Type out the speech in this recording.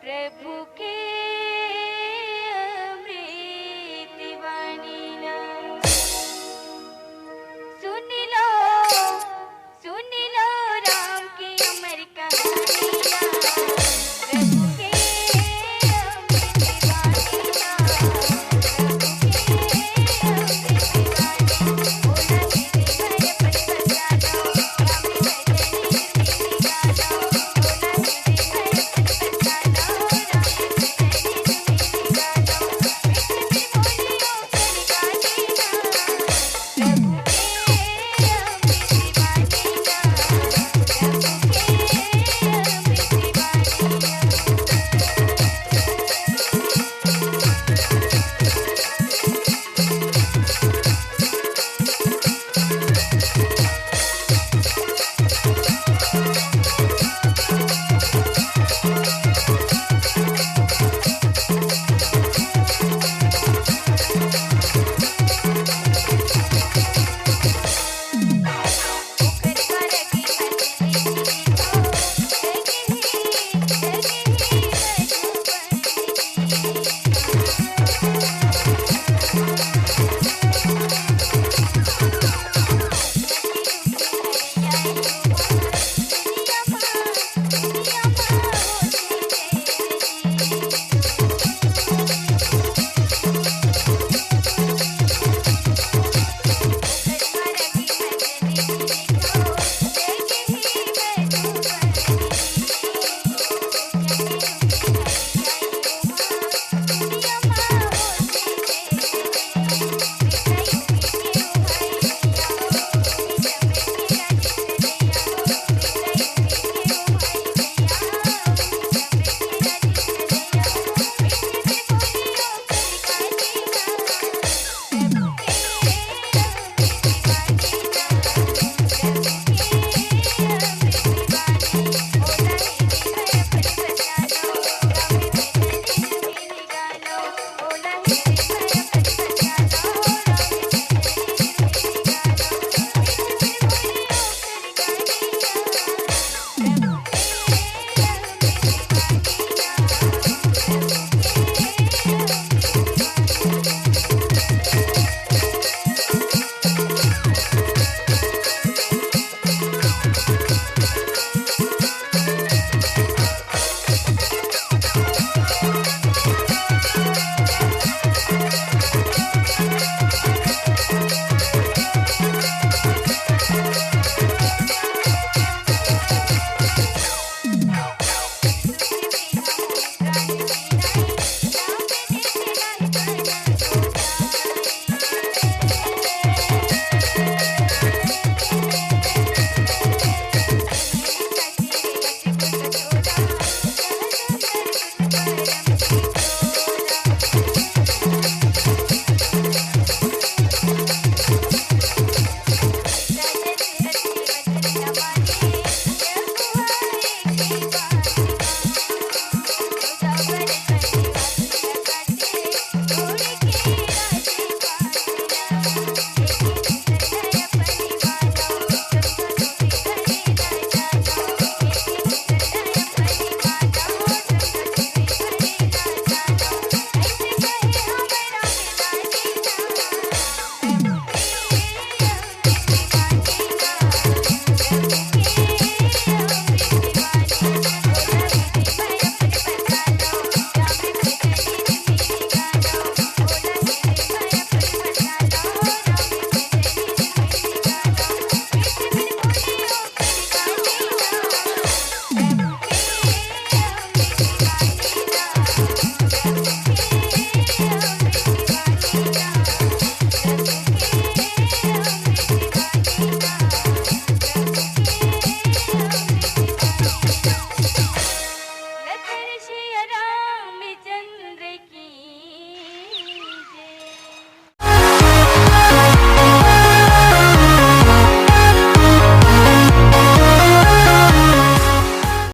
प्रभु के अमृत वाणी ना सुन लो राम की अमर कहानी ना प्रभु के अमृत वाणी ना प्रभु के अमृत वाणी बोला हृदय भर पर बसा लो राम भजन निर्मल गालो बोला हृदय भर पर बसा लो राम भजन निर्मल गालो मिठ में बोलियो कर गाली ना प्रभु के अमृत वाणी ना प्रभु के अमृत वाणी ना ओकर करगी हंसने सीखो लगे ही